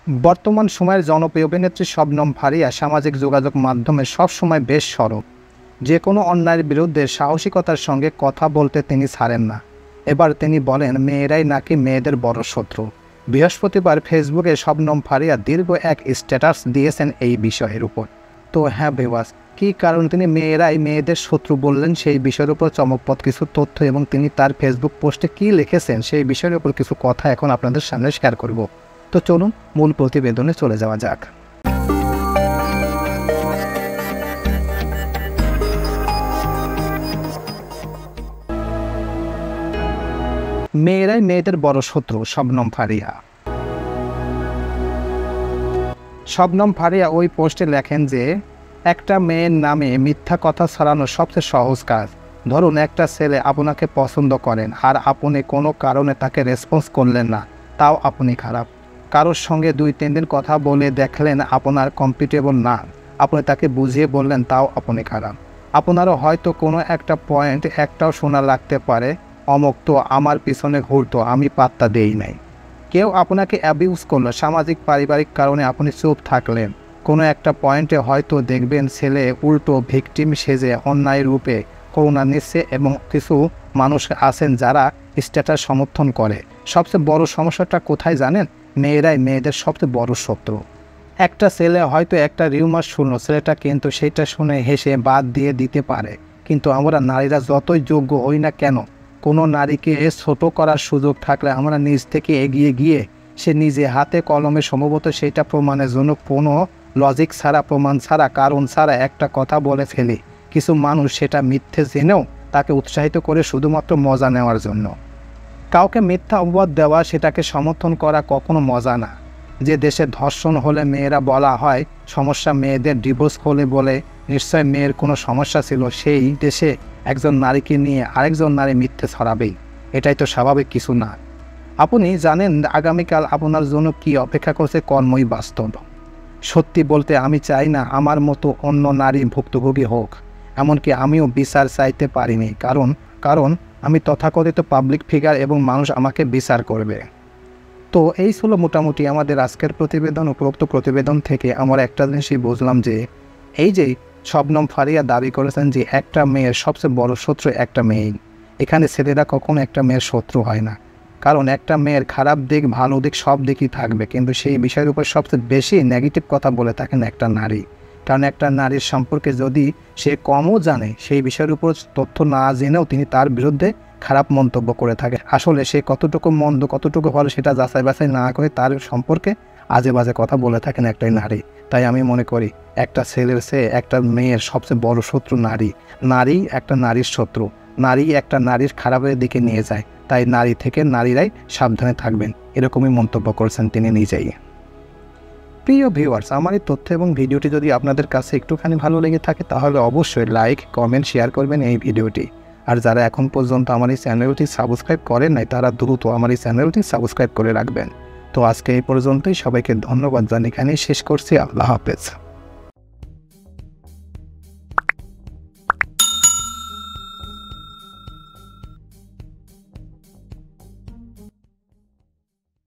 বর্তমান সময়ের জনপ্রিয় অভিনেত্রী শবনম ফারিয়া সামাজিক যোগাযোগ মাধ্যমে সবসময় বেশ সরব। যে কোনো অন্যায়ের বিরুদ্ধে সাহসিকতার সঙ্গে কথা বলতে তিনি ছাড়েন না। এবার তিনি বলেন মেয়েরাই নাকি মেয়েদের বড় শত্রু। বৃহস্পতিবার ফেসবুকে শবনম ফারিয়া দীর্ঘ এক স্ট্যাটাস দিয়েছেন এই বিষয়ের উপর। তো হ্যাঁ ভিউয়ার্স, কী কারণ তিনি মেয়েরাই মেয়েদের শত্রু বললেন সেই বিষয়ের উপর চমকপ্রদ কিছু তথ্য এবং তিনি তার ফেসবুক পোস্টে কী লিখেছেন সেই বিষয়ের উপর কিছু কথা এখন আপনাদের সামনে শেয়ার করব। তো চলুন মূল প্রতিবেদনে চলে যাওয়া যাক। মেয়েরাই মেয়েদের বড় শত্রু, শবনম ফারিয়া। শবনম ফারিয়া ওই পোস্টে লেখেন যে একটা মেয়ের নামে মিথ্যা কথা ছড়ানো সবচেয়ে সহজ কাজ। ধরুন একটা ছেলে আপনাকে পছন্দ করেন আর আপনি কোনো কারণে তাকে রেসপন্স করলেন না, তাও আপনি খারাপ। কারোর সঙ্গে 2-3 দিন কথা বলে দেখলেন আপনার কম্পিটেবল না, আপনি তাকে বুঝিয়ে বললেন, তাও আপনি খারাপ। আপনারও হয়তো কোনো একটা পয়েন্ট একটাও শোনা লাগতে পারে, অমুক তো আমার পিছনে ঘুরতো, আমি পাত্তা দেই নাই। কেউ আপনাকে অ্যাবিউজ করলো, সামাজিক পারিবারিক কারণে আপনি চুপ থাকলেন। কোনো একটা পয়েন্টে হয়তো দেখবেন ছেলে উল্টো ভিকটিম সেজে অন্যায় রূপে করুণা নিচ্ছে এবং কিছু মানুষ আছেন যারা স্ট্যাটাস সমর্থন করে। সবচেয়ে বড় সমস্যাটা কোথায় জানেন? মেয়েরাই মেয়েদের সবচেয়ে বড় শত্রু। একটা ছেলে হয়তো একটা রিউমার শুনলো, ছেলেটা কিন্তু সেটা শুনে হেসে বাদ দিয়ে দিতে পারে। কিন্তু আমরা নারীরা যতই যোগ্য হই না কেন, কোনো নারীকে ছোট করার সুযোগ থাকলে আমরা নিজ থেকে এগিয়ে গিয়ে সে নিজে হাতে কলমে সম্ভবত সেটা প্রমাণের জন্য কোনো লজিক ছাড়া, প্রমাণ ছাড়া, কারণ ছাড়া একটা কথা বলে ফেলি। কিছু মানুষ সেটা মিথ্যে জেনেও তাকে উৎসাহিত করে শুধুমাত্র মজা নেওয়ার জন্য। কাউকে মিথ্যা অপবাদ দেওয়া, সেটাকে সমর্থন করা কখনো মজা না। যে দেশে ধর্ষণ হলে মেয়েরা বলা হয় সমস্যা মেয়েদের, ডিভোর্স হলে বলে নিশ্চয় মেয়ের কোনো সমস্যা ছিল, সেই দেশে একজন নারীকে নিয়ে আরেকজন নারী মিথ্যে ছড়াবেই। এটাই তো স্বাভাবিক কিছু না। আপনি জানেন আগামীকাল আপনার জন্য কি অপেক্ষা করছে? কর্মই বাস্তব। সত্যি বলতে আমি চাই না আমার মতো অন্য নারী ভুক্তভোগী হোক। এমনকি আমিও বিচার চাইতে পারিনি, কারণ আমি তথাকথিত পাবলিক ফিগার এবং মানুষ আমাকে বিচার করবে। তো এই ছিল মোটামুটি আমাদের আজকের প্রতিবেদন। উপরোক্ত প্রতিবেদন থেকে আমরা একটা জিনিসই বুঝলাম যে এই যে শবনম ফারিয়া দাবি করেছেন যে একটা মেয়ের সবচেয়ে বড় শত্রু একটা মেয়েই। এখানে ছেলেরা কখনো একটা মেয়ের শত্রু হয় না, কারণ একটা মেয়ের খারাপ দিক ভালো দিক সব দিকই থাকবে, কিন্তু সেই বিষয়ের উপর সবচেয়ে বেশি নেগেটিভ কথা বলে থাকেন একটা নারী। কারণ একটা নারীর সম্পর্কে যদি সে কমও জানে, সেই বিষয়ের উপর তথ্য না জেনেও তিনি তার বিরুদ্ধে খারাপ মন্তব্য করে থাকে। আসলে সে কতটুকু মন্দ কতটুকু ভালো সেটা যাচাই বাছাই না করে তার সম্পর্কে আজে বাজে কথা বলে থাকেন একটাই নারী। তাই আমি মনে করি একটা ছেলের চেয়ে একটা মেয়ের সবচেয়ে বড় শত্রু নারী। নারী একটা নারীর শত্রু, নারী একটা নারীর খারাপের দিকে নিয়ে যায়। তাই নারী থেকে নারীরাই সাবধানে থাকবেন, এরকমই মন্তব্য করেছেন তিনি নিজেই। প্রিয় ভিউয়ার্স, আমার এই তথ্য এবং ভিডিওটি যদি আপনাদের কাছে একটুখানি ভালো লেগে থাকে তাহলে অবশ্যই লাইক, কমেন্ট, শেয়ার করবেন এই ভিডিওটি। আর যারা এখন পর্যন্ত আমার এই চ্যানেলটি সাবস্ক্রাইব করেন নাই তারা দ্রুত আমার এই চ্যানেলটি সাবস্ক্রাইব করে রাখবেন। তো আজকে এই পর্যন্তই, সবাইকে ধন্যবাদ জানিয়ে এখানেই শেষ করছি। আল্লাহ হাফেজ।